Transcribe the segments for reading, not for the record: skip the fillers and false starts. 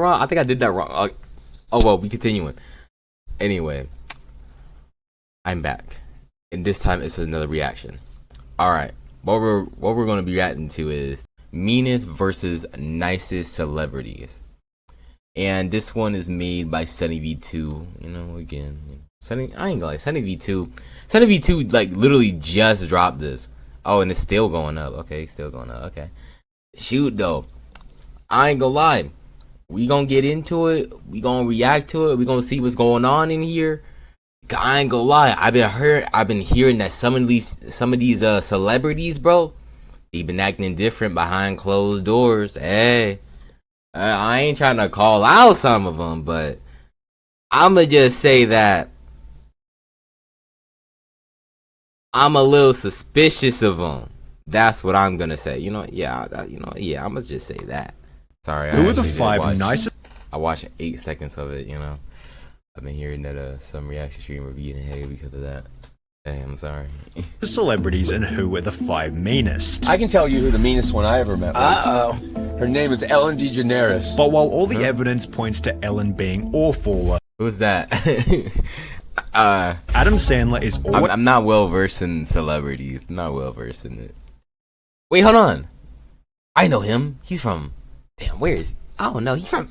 wrong. I think I did that wrong. Oh well, we continuing. Anyway, I'm back, and this time it's another reaction. All right, what we're gonna be reacting to is Meanest versus Nicest celebrities, and this one is made by Sunny V2. You know, again, Sunny. I ain't gonna lie, Sunny V2. Sunny V2 like literally just dropped this. Oh, and it's still going up. Okay, still going up. Okay, shoot though, I ain't gonna lie. We gonna get into it. We gonna react to it. We gonna see what's going on in here. I ain't gonna lie. I've been hearing that some of these celebrities, bro, they been acting different behind closed doors. Hey, I ain't trying to call out some of them, but I'ma just say that I'm a little suspicious of them. That's what I'm gonna say. I'ma just say that. Sorry. Who are the 5 nicest? I watched 8 seconds of it. I've been hearing that some reaction streamer be getting hated because of that. Damn, I'm sorry. Celebrities, and who are the 5 meanest? I can tell you who the meanest one I ever met was. Her name is Ellen DeGeneres. But while all the evidence points to Ellen being awful, who's that? Adam Sandler is always. I'm not well versed in celebrities. I'm not well versed in it. Wait, hold on. I know him. He's from. Damn, where is he? Oh no, he's from.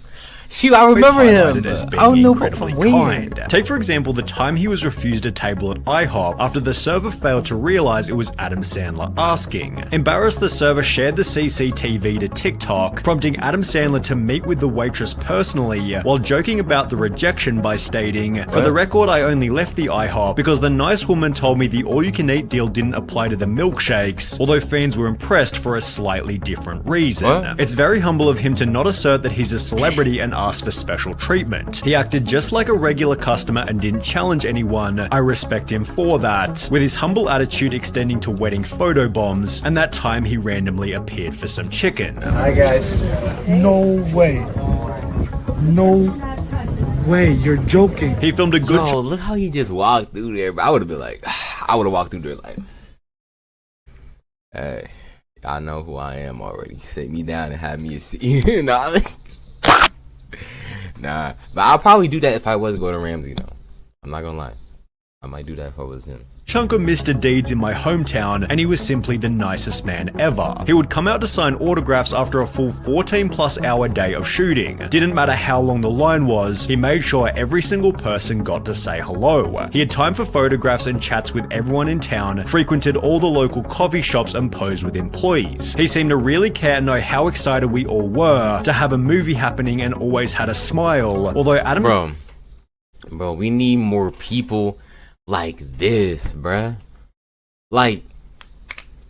Shoot, I remember him. Oh no, from where? Take for example the time he was refused a table at IHOP after the server failed to realize it was Adam Sandler asking. Embarrassed, the server shared the CCTV to TikTok, prompting Adam Sandler to meet with the waitress personally, while joking about the rejection by stating, "For the record, I only left the IHOP because the nice woman told me the all-you-can-eat deal didn't apply to the milkshakes," although fans were impressed for a slightly different reason. What? It's very humble of him to not assert that he's a celebrity and ask for special treatment. He acted just like a regular customer and didn't challenge anyone. I respect him for that, with his humble attitude extending to wedding photo bombs, and that time he randomly appeared for some chicken. Hi guys. No way. No way. You're joking. He filmed a good Yo, look how he just walked through there. I would have been like, I would have walked through there like, hey, I know who I am already. Sit me down and have me a seat. Nah, but I'll probably do that if I was going to Ramsey, though. I'm not gonna lie. I might do that if I was him. chunk of Mr. Deeds in my hometown, and he was simply the nicest man ever. He would come out to sign autographs after a full 14+ hour day of shooting. Didn't matter how long the line was, he made sure every single person got to say hello. He had time for photographs and chats with everyone in town, frequented all the local coffee shops and posed with employees. He seemed to really care and know how excited we all were to have a movie happening, and always had a smile. Although Adam... Bro, we need more people like this, bruh. Like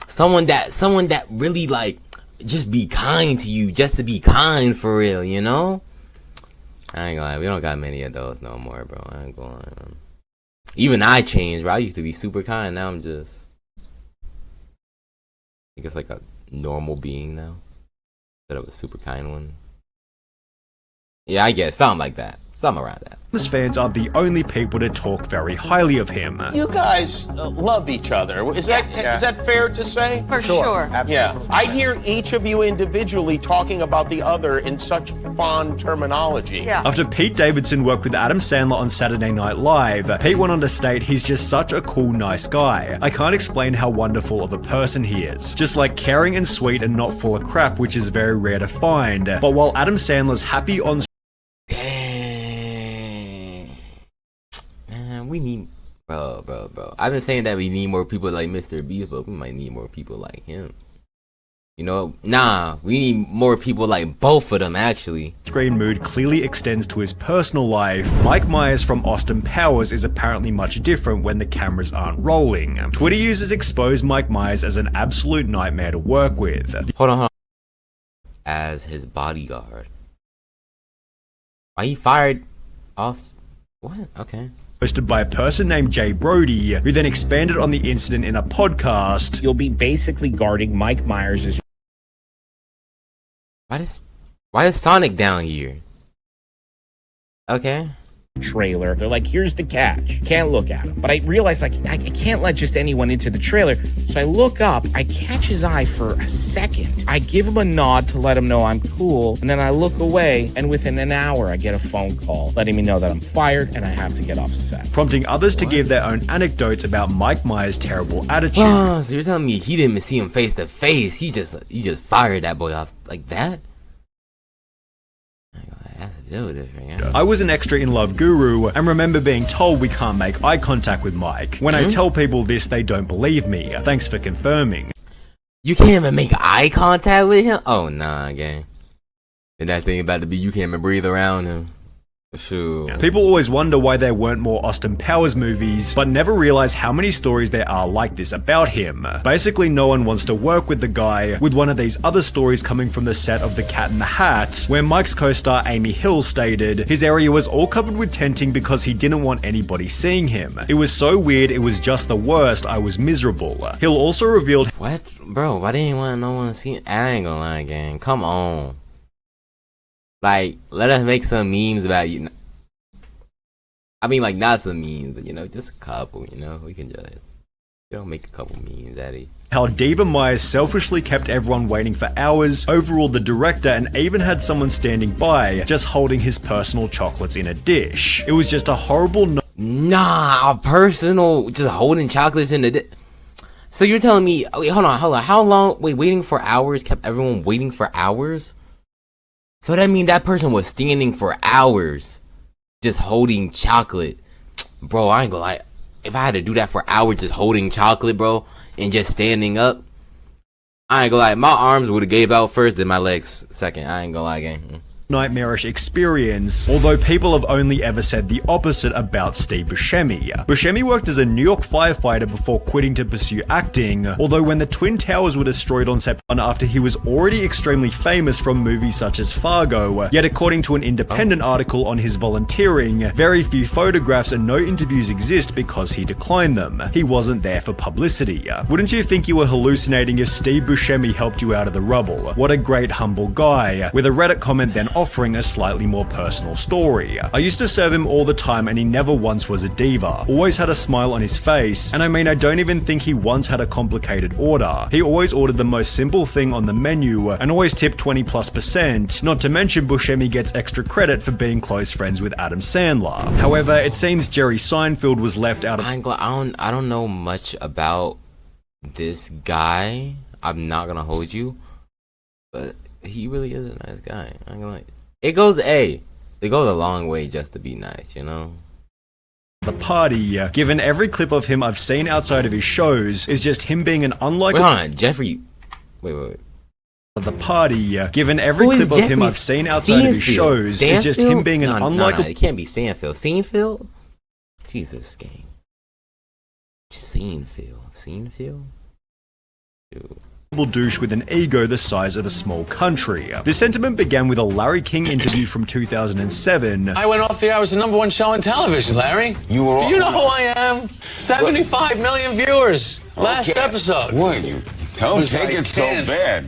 someone that really like just be kind to you, just to be kind for real, you know? I ain't gonna lie, we don't got many of those no more, bro. I ain't gonna lie. Even I changed, bro. I used to be super kind. Now I'm just, I guess, like a normal being now instead of a super kind one. Yeah, I guess something like that, something around that. His fans are the only people to talk very highly of him. You guys love each other. Is that fair to say? For sure. Yeah. I hear each of you individually talking about the other in such fond terminology. Yeah. After Pete Davidson worked with Adam Sandler on Saturday Night Live, Pete went on to state he's just such a cool, nice guy. I can't explain how wonderful of a person he is. Just like caring and sweet and not full of crap, which is very rare to find. But while Adam Sandler's happy on... Dang. Man, we need... Bro. I've been saying that we need more people like Mr. Beast, but we might need more people like him. You know? Nah, we need more people like both of them, actually. Screen mood clearly extends to his personal life. Mike Myers from Austin Powers is apparently much different when the cameras aren't rolling. Twitter users expose Mike Myers as an absolute nightmare to work with. Hold on. As his bodyguard. Why he fired off? What? Okay. Hosted by a person named Jay Brody, who then expanded on the incident in a podcast. You'll be basically guarding Mike Myers' Why is Sonic down here? Okay. trailer. They're like, here's the catch. Can't look at him. But I realized, like, I can't let just anyone into the trailer. So I look up, I catch his eye for a second. I give him a nod to let him know I'm cool. And then I look away, and within an hour, I get a phone call letting me know that I'm fired and I have to get off set. Prompting others to give their own anecdotes about Mike Myers' terrible attitude. Oh, so you're telling me he didn't even see him face to face? He just fired that boy off like that? That's a little different, yeah. I was an extra in Love guru and remember being told we can't make eye contact with Mike. When I tell people this, they don't believe me. Thanks for confirming. You can't even make eye contact with him? Oh, nah, gang. And that's the thing about to be, you can't even breathe around him. Sure. People always wonder why there weren't more Austin Powers movies, but never realize how many stories there are like this about him. Basically, no one wants to work with the guy, with one of these other stories coming from the set of The Cat in the Hat, where Mike's co-star Amy Hill stated his area was all covered with tenting because he didn't want anybody seeing him. It was so weird, it was just the worst, I was miserable. Hill also revealed— What? Bro, why didn't want no one to see him? I ain't gonna lie, gang. Come on. Like, let us make some memes about you. I mean, like, not some memes, but, you know, just a couple, you know? We can just, you know, make a couple memes at it. how Diva Myers selfishly kept everyone waiting for hours, overruled the director, and even had someone standing by, just holding his personal chocolates in a dish. It was just a horrible Nah, a personal, just holding chocolates in the So you're telling me, wait, hold on, how long, waiting for hours kept everyone waiting for hours? So that means that person was standing for hours, just holding chocolate. Bro, I ain't gonna lie, if I had to do that for hours just holding chocolate, bro, and just standing up, I ain't gonna lie, my arms would've gave out first, then my legs second. I ain't gonna lie, gang. nightmarish experience, although people have only ever said the opposite about Steve Buscemi. Buscemi worked as a New York firefighter before quitting to pursue acting, although when the Twin Towers were destroyed on September after he was already extremely famous from movies such as Fargo, yet according to an independent article on his volunteering, very few photographs and no interviews exist because he declined them. He wasn't there for publicity. Wouldn't you think you were hallucinating if Steve Buscemi helped you out of the rubble? What a great humble guy, with a Reddit comment then offering a slightly more personal story. I used to serve him all the time and he never once was a diva. Always had a smile on his face, and I mean I don't even think he once had a complicated order. He always ordered the most simple thing on the menu and always tipped 20+%, not to mention Buscemi gets extra credit for being close friends with Adam Sandler. However, it seems Jerry Seinfeld was left out of— I don't know much about this guy. I'm not gonna hold you, but he really is a nice guy. I'm gonna like, it goes a long way just to be nice, you know. the party, given every clip of him I've seen outside of his shows is just him being an unlikable— Wait, hold on, Jeffrey. Wait. The party, given every Who is clip of him Jeffrey I've seen outside of his shows is just him being an unlikable— No, it can't be Seinfeld. Seinfeld? Jesus, gang. Seinfeld? Dude. douche with an ego the size of a small country. This sentiment began with a Larry King interview from 2007. I went off the air. I was the #1 show on television, Larry. You were. Do you know who I am? 75 million viewers. Last Okay. episode. What? You don't take like it so 10. bad.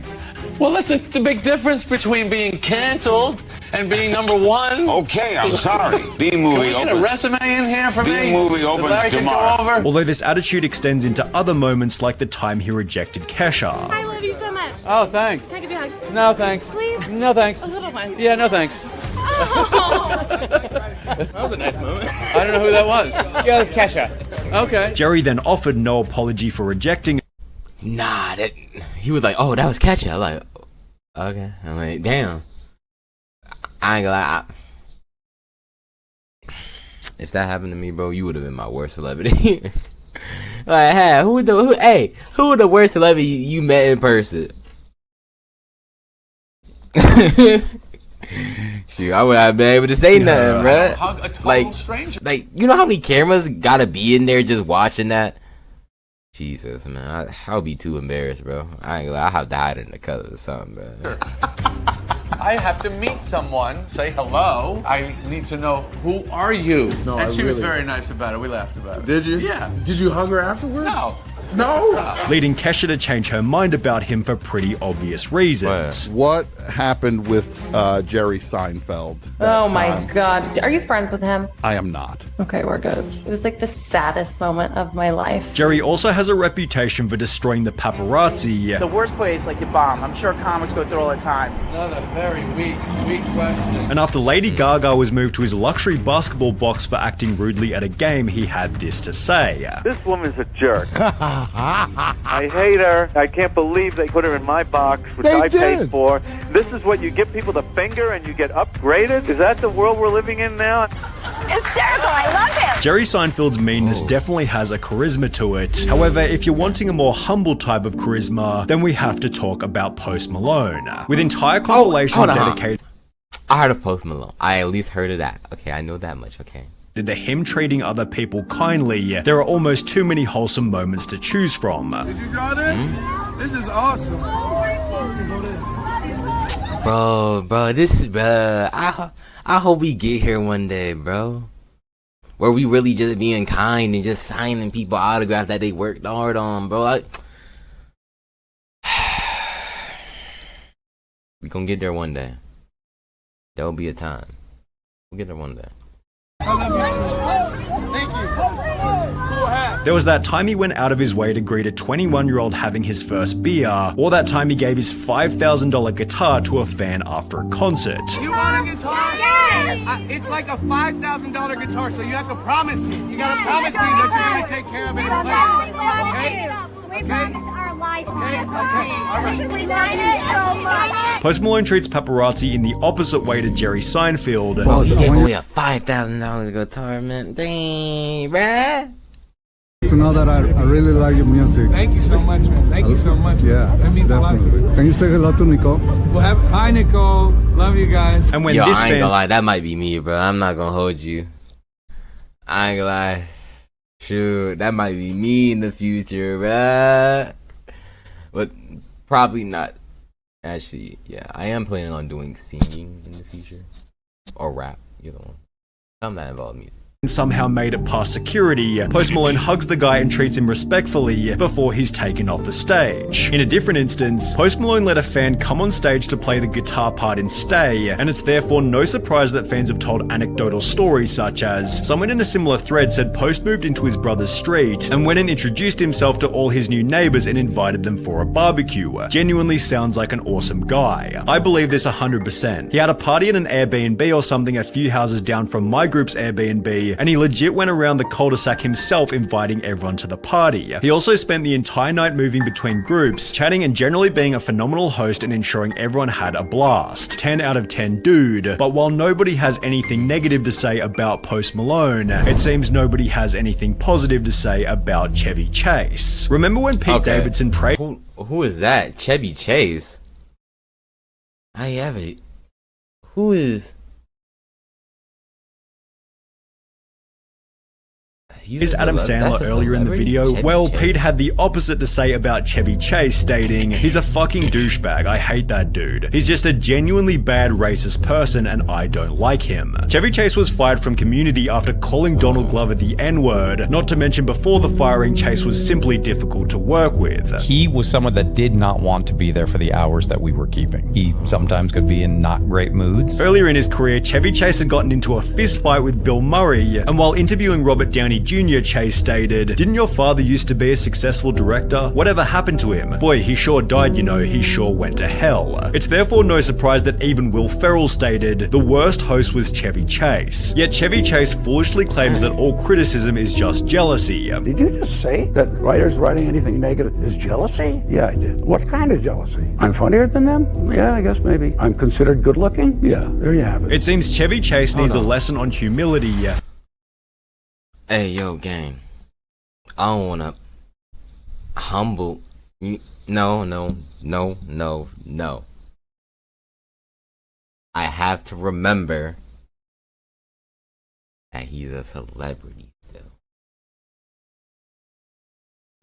Well, that's the big difference between being canceled and being #1. Okay, I'm sorry. B Can movie we get a opens. resume in here for me? B-movie that opens Larry can go tomorrow. over? Although this attitude extends into other moments like the time he rejected Kesha. I love you so much. Oh, thanks. Can I give you a hug? No, thanks. Please? No, thanks. A little one. Yeah, no, thanks. Oh. That was a nice moment. I don't know who that was. Yeah, it was Kesha. Okay. Jerry then offered no apology for rejecting. Nah, he was like, oh, that was Kesha. I'm like, okay. I'm like, damn. I ain't gonna lie. If that happened to me, bro, you would have been my worst celebrity. Like, hey, who were the worst celebrity you met in person? Shoot, I would have been able to say nothing, bro. Hug a total stranger. Like, you know how many cameras gotta be in there just watching that? Jesus, man, I'll be too embarrassed, bro. I ain't gonna lie, I'll have died in the color or something, bro. I have to meet someone, say hello. I need to know, who are you? No, and I she was really- very nice about it. We laughed about it. Did you? Yeah. Did you hug her afterwards? No. leading Kesha to change her mind about him for pretty obvious reasons. What happened with Jerry Seinfeld? Oh my God. Are you friends with him? I am not. Okay, we're good. It was like the saddest moment of my life. Jerry also has a reputation for destroying the paparazzi. The worst place, like you bomb. I'm sure comics go through all the time. Another very weak question. And after Lady Gaga was moved to his luxury basketball box for acting rudely at a game, he had this to say. This woman's a jerk. I hate her. I can't believe they put her in my box, which I paid for. This is what you give people the finger and you get upgraded? Is that the world we're living in now? Hysterical, I love him! Jerry Seinfeld's meanness definitely has a charisma to it. However, if you're wanting a more humble type of charisma, then we have to talk about Post Malone. With entire compilations dedicated... I heard of Post Malone. I at least heard of that. Okay, I know that much, okay. To him treating other people kindly, there are almost too many wholesome moments to choose from. Did you draw this? This is awesome. Bro, I hope we get here one day, bro. Where we really just being kind and just signing people autographs that they worked hard on, bro. We gonna get there one day. There'll be a time. We'll get there one day. There was that time he went out of his way to greet a 21-year-old having his first beer, or that time he gave his $5,000 guitar to a fan after a concert. You want a guitar? Yes! It's like a $5,000 guitar, so you have to promise me. You gotta promise me that you're gonna take care of it later. Okay? We promise our life. Post Malone treats paparazzi in the opposite way to Jerry Seinfeld. Bro, you gave away a $5,000 guitar, man. Dang, bruh. To know that I really like your music. Thank you so much, man. Thank you so much. Yeah, that means definitely. A lot to me. Can you say hello to Nicole? Hi, Nicole. Love you guys. And when Yo, this I ain't fan... gonna lie, that might be me, bro. I'm not gonna hold you. I ain't gonna lie. Shoot, that might be me in the future, bruh. But probably not. Actually, yeah, I am planning on doing singing in the future. Or rap, either one. I'm not involved in music. Somehow made it past security, Post Malone hugs the guy and treats him respectfully before he's taken off the stage. In a different instance, Post Malone let a fan come on stage to play the guitar part in Stay, and it's therefore no surprise that fans have told anecdotal stories such as, someone in a similar thread said Post moved into his brother's street and went and introduced himself to all his new neighbors and invited them for a barbecue. Genuinely sounds like an awesome guy. I believe this 100%. He had a party at an Airbnb or something a few houses down from my group's Airbnb, and he legit went around the cul-de-sac himself inviting everyone to the party. He also spent the entire night moving between groups, chatting and generally being a phenomenal host and ensuring everyone had a blast. 10 out of 10 dude. But while nobody has anything negative to say about Post Malone, it seems nobody has anything positive to say about Chevy Chase. Remember when Pete Davidson praised... Who is that? Chevy Chase? I have it. Who is... Adam Sandler earlier in the video. Pete had the opposite to say about Chevy Chase, stating, "He's a fucking douchebag. I hate that dude. He's just a genuinely bad racist person and I don't like him." Chevy Chase was fired from Community after calling Donald Glover the N-word, not to mention before the firing, Chase was simply difficult to work with. He was someone that did not want to be there for the hours that we were keeping. He sometimes could be in not great moods. Earlier in his career, Chevy Chase had gotten into a fist fight with Bill Murray, and while interviewing Robert Downey Jr., Chase stated, "Didn't your father used to be a successful director? Whatever happened to him? Boy, he sure died, you know, he sure went to hell." It's therefore no surprise that even Will Ferrell stated, "The worst host was Chevy Chase." Yet Chevy Chase foolishly claims that all criticism is just jealousy. Did you just say that writers writing anything negative is jealousy? Yeah, I did. What kind of jealousy? I'm funnier than them? Yeah, I guess maybe. I'm considered good looking? Yeah, there you have it. It seems Chevy Chase needs a lesson on humility. Hey, yo, gang. I don't wanna humble. No. I have to remember that he's a celebrity still.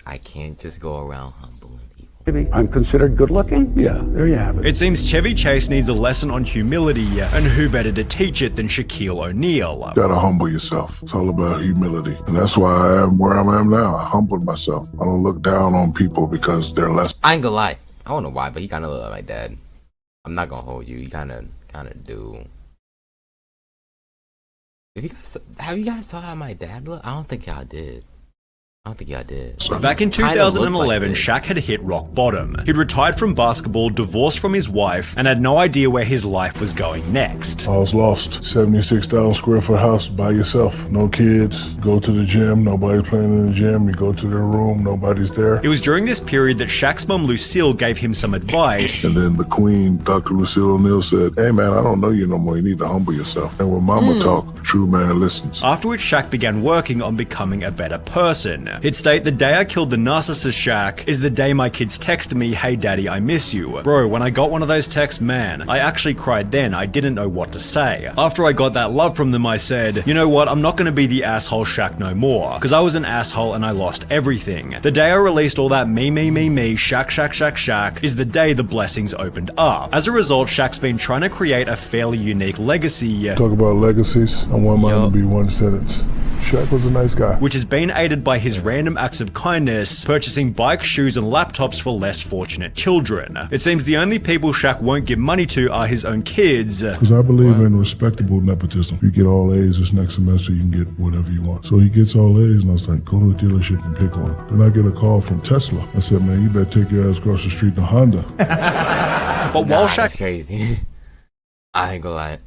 I can't just go around humbling people. Maybe I'm considered good looking? Yeah, there you have it. It seems Chevy Chase needs a lesson on humility, and who better to teach it than Shaquille O'Neal? Gotta humble yourself. It's all about humility. And that's why I am where I am now. I humbled myself. I don't look down on people because they're less. I ain't gonna lie. I don't know why, but he kind of look like my dad. I'm not gonna hold you. He kind of do. Have you guys saw how my dad looked? I don't think y'all did. Back in 2011, Shaq had hit rock bottom. He'd retired from basketball, divorced from his wife, and had no idea where his life was going next. I was lost. 76,000 square foot house by yourself. No kids. Go to the gym. Nobody's playing in the gym. You go to their room. Nobody's there. It was during this period that Shaq's mom Lucille gave him some advice. And then the queen, Dr. Lucille O'Neal, said, "Hey man, I don't know you no more. You need to humble yourself." And when mama talks, the true man listens. After which Shaq began working on becoming a better person. He'd state, "The day I killed the narcissist Shaq is the day my kids texted me, 'Hey daddy, I miss you.' Bro, when I got one of those texts, man, I actually cried then. I didn't know what to say. After I got that love from them, I said, you know what, I'm not gonna be the asshole Shaq no more. Cause I was an asshole and I lost everything. The day I released all that me, Shaq is the day the blessings opened up. As a result, Shaq's been trying to create a fairly unique legacy. Talk about legacies. I want mine to be one sentence. Shaq was a nice guy. Which has been aided by his random acts of kindness, purchasing bikes, shoes, and laptops for less fortunate children. It seems the only people Shaq won't give money to are his own kids. Because I believe in respectable nepotism. If you get all A's this next semester, you can get whatever you want. So he gets all A's, and I was like, go to the dealership and pick one. Then I get a call from Tesla. I said, man, you better take your ass across the street to Honda. But while Shaq... That's crazy. I ain't gonna lie.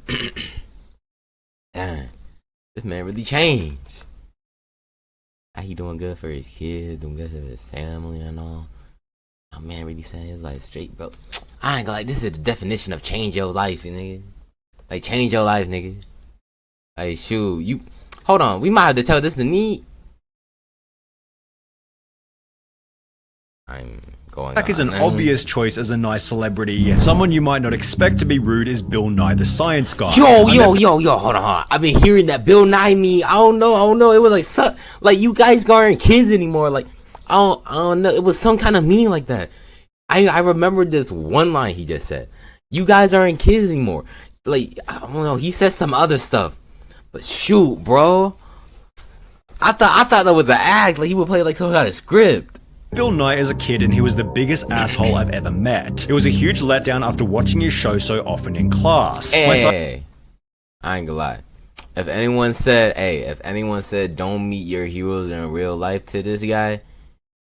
Damn. This man really changed. How he doing good for his kids, doing good for his family and all. My man really saying his life straight, bro. I ain't gonna lie, this is the definition of change your life, nigga. Like, change your life, nigga. Like, shoot, you... Hold on, we might have to tell this to Neat. I'm going Shaq is an obvious choice as a nice celebrity. Someone you might not expect to be rude is Bill Nye the Science Guy. Yo, hold on. I've been hearing that Bill Nye me. I don't know. It was like you guys aren't kids anymore. Like, I don't know. It was some kind of meaning like that. I remember this one line he just said. You guys aren't kids anymore. Like, I don't know. He said some other stuff. But shoot, bro. I thought that was an act. Like, he would play like some kind of script. Bill Nye is a kid and he was the biggest asshole I've ever met. It was a huge letdown after watching his show so often in class. Hey, I ain't gonna lie. If anyone said don't meet your heroes in real life to this guy,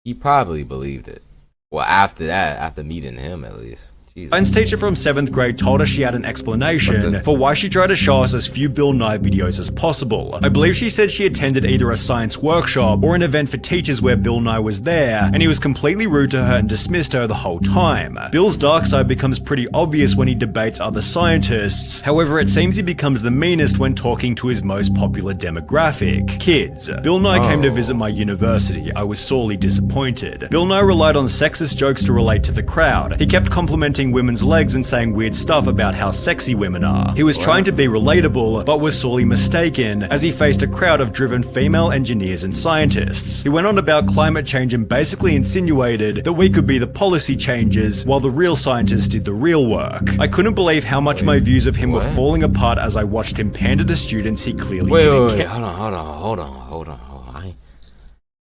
he probably believed it. Well, after meeting him at least. Science teacher from 7th grade told us she had an explanation for why she tried to show us as few Bill Nye videos as possible. I believe she said she attended either a science workshop or an event for teachers where Bill Nye was there, and he was completely rude to her and dismissed her the whole time. Bill's dark side becomes pretty obvious when he debates other scientists. However, it seems he becomes the meanest when talking to his most popular demographic, kids. Bill Nye came to visit my university. I was sorely disappointed. Bill Nye relied on sexist jokes to relate to the crowd. He kept complimenting women's legs and saying weird stuff about how sexy women are. He was trying to be relatable, but was sorely mistaken, as he faced a crowd of driven female engineers and scientists. He went on about climate change and basically insinuated that we could be the policy changers while the real scientists did the real work. I couldn't believe how much my views of him were falling apart as I watched him pander to students he clearly didn't care. Hold on.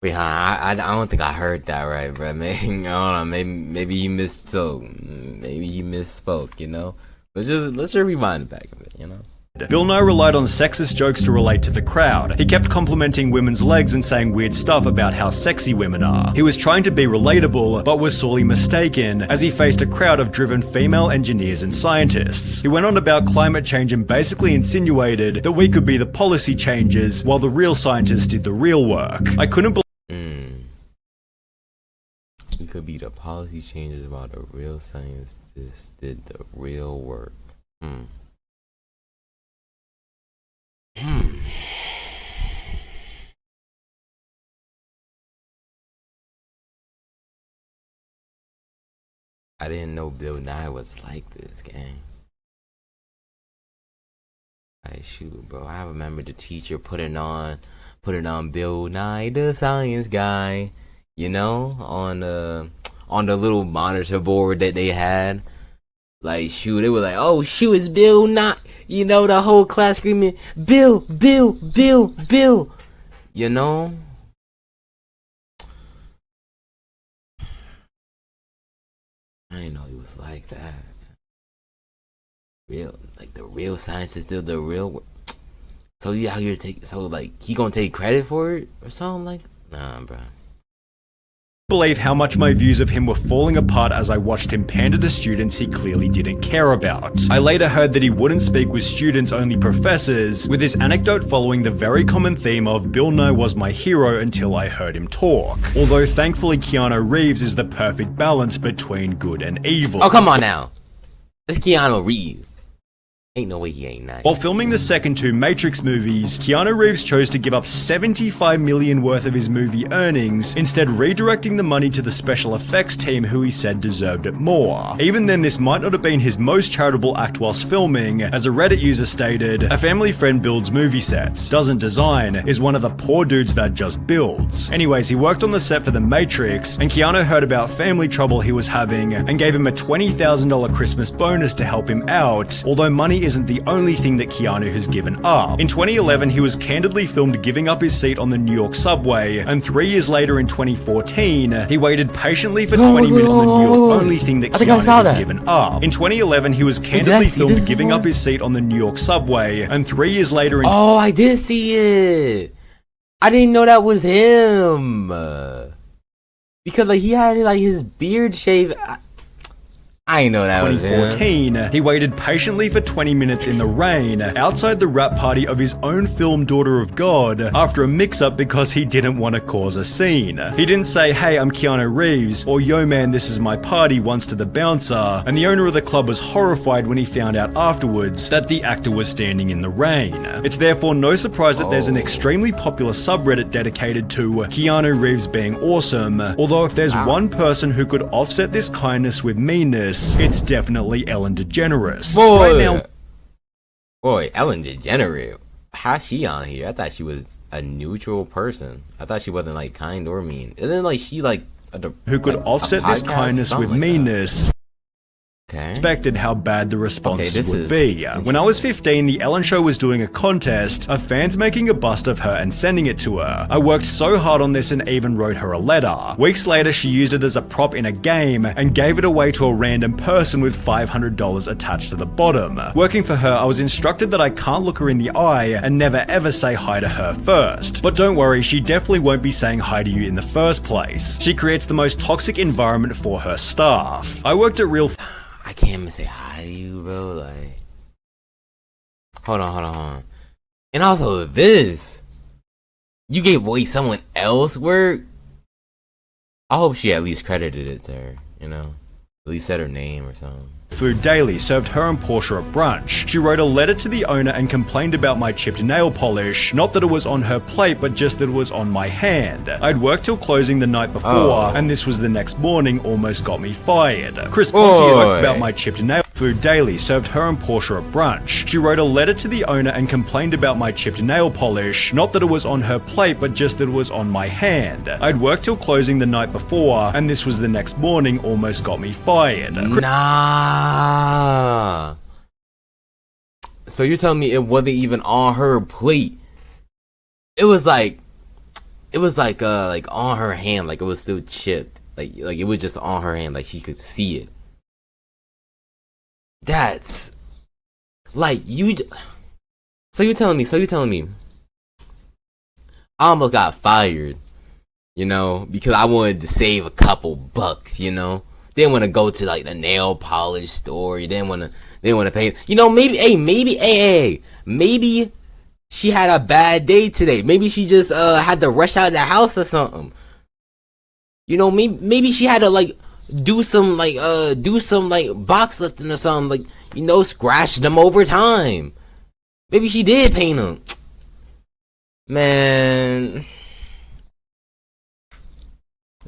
I don't think I heard that right, bro. Maybe you misspoke, you know? Let's just rewind it back a bit, you know? Bill Nye relied on sexist jokes to relate to the crowd. He kept complimenting women's legs and saying weird stuff about how sexy women are. He was trying to be relatable, but was sorely mistaken, as he faced a crowd of driven female engineers and scientists. He went on about climate change and basically insinuated that we could be the policy changers while the real scientists did the real work. I couldn't believe we could be the policy changers while the real scientists did the real work. I didn't know Bill Nye was like this, gang. Like, shoot, bro. I remember the teacher putting on Bill Nye the Science Guy, you know, on on the little monitor board that they had. Like, shoot, they were like, oh, shoot, it's Bill, not, you know, the whole class screaming, Bill, Bill, Bill, Bill, you know? I didn't know he was like that. Real, like, the real science is still the real. So he out here he gonna take credit for it or something like? Nah, bro. Believe how much my views of him were falling apart as I watched him pander to students he clearly didn't care about. I later heard that he wouldn't speak with students, only professors, with this anecdote following the very common theme of Bill Nye was my hero until I heard him talk. Although thankfully Keanu Reeves is the perfect balance between good and evil. Oh, come on now. It's Keanu Reeves. Ain't no way he ain't nice. While filming the second two Matrix movies, Keanu Reeves chose to give up $75 million worth of his movie earnings, instead redirecting the money to the special effects team who he said deserved it more. Even then, this might not have been his most charitable act whilst filming. As a Reddit user stated, a family friend builds movie sets, doesn't design, is one of the poor dudes that just builds. Anyways, he worked on the set for The Matrix, and Keanu heard about family trouble he was having and gave him a $20,000 Christmas bonus to help him out, although money isn't the only thing that Keanu has given up. In 2011, he was candidly filmed giving up his seat on the New York subway, and 3 years later in 2014, he waited patiently for 20 minutes on the New York, only thing that Keanu has given up. In 2011, he was candidly filmed giving up his seat on the New York subway, and 3 years later in— Oh, I did see it! I didn't know that was him! Because, like, he had, like, his beard shaved. I know that was him. 2014, he waited patiently for 20 minutes in the rain outside the wrap party of his own film Daughter of God after a mix-up because he didn't want to cause a scene. He didn't say, hey, I'm Keanu Reeves, or yo man, this is my party once to the bouncer, and the owner of the club was horrified when he found out afterwards that the actor was standing in the rain. It's therefore no surprise that there's an extremely popular subreddit dedicated to Keanu Reeves being awesome, although if there's one person who could offset this kindness with meanness, it's definitely Ellen DeGeneres. Boy, Ellen DeGeneres. How's she on here? I thought she was a neutral person. I thought she wasn't like kind or mean. Isn't like she like who could offset this kindness with meanness? Okay. Expected how bad the responses would be. When I was 15, the Ellen Show was doing a contest of fans making a bust of her and sending it to her. I worked so hard on this and even wrote her a letter. Weeks later, she used it as a prop in a game and gave it away to a random person with $500 attached to the bottom. Working for her, I was instructed that I can't look her in the eye and never ever say hi to her first. But don't worry, she definitely won't be saying hi to you in the first place. She creates the most toxic environment for her staff. I worked at Real— I can't even say hi to you, bro. Like, hold on. And also this, you gave away someone else work. I hope she at least credited it to her, you know, at least said her name or something. Food Daily served her and Portia a brunch. She wrote a letter to the owner and complained about my chipped nail polish. Not that it was on her plate, but just that it was on my hand. I'd worked till closing the night before, and this was the next morning, almost got me fired. Chris Ponti joked about my chipped nail. Food Daily served her and Portia a brunch. She wrote a letter to the owner and complained about my chipped nail polish. Not that it was on her plate, but just that it was on my hand. I'd worked till closing the night before, and this was the next morning, almost got me fired. Nah. So you're telling me it wasn't even on her plate? It was like on her hand, like it was still chipped, like it was just on her hand, like she could see it. That's like you. So you're telling me I almost got fired, you know, because I wanted to save a couple bucks, you know. Didn't want to go to like the nail polish store. You didn't want to pay. You know, maybe she had a bad day today. Maybe she just had to rush out of the house or something. You know, maybe she had to like do some box lifting or something, like, you know, scratch them over time. Maybe she did paint them. Man,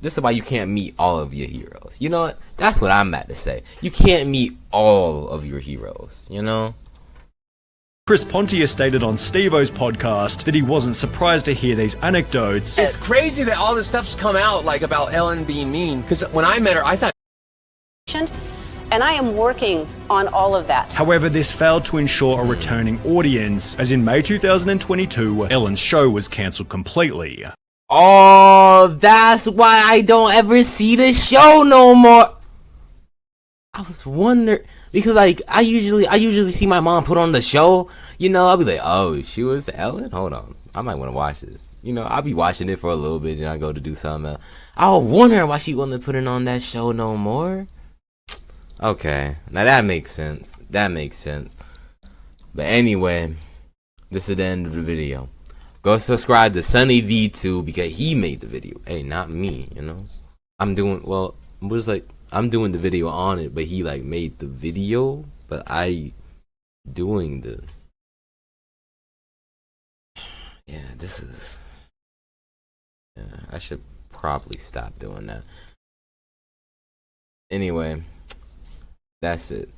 this is why you can't meet all of your heroes. You know what? That's what I'm about to say. You can't meet all of your heroes, you know? Chris Pontius stated on Steve-O's podcast that he wasn't surprised to hear these anecdotes. It's crazy that all this stuff's come out, like, about Ellen being mean, because when I met her, I thought... And I am working on all of that. However, this failed to ensure a returning audience, as in May 2022, Ellen's show was cancelled completely. Oh, that's why I don't ever see the show no more. I was wondering, because like I usually see my mom put on the show, you know, I'll be like, oh, she was Ellen? Hold on, I might want to watch this. You know, I'll be watching it for a little bit and I go to do something else. I was wondering why she wasn't putting on that show no more. Okay, now that makes sense. That makes sense. But anyway, this is the end of the video. Go subscribe to Sunny V2 because he made the video. Hey, not me, you know. I'm doing the video on it, but he like made the video, but I doing the I should probably stop doing that. Anyway, that's it.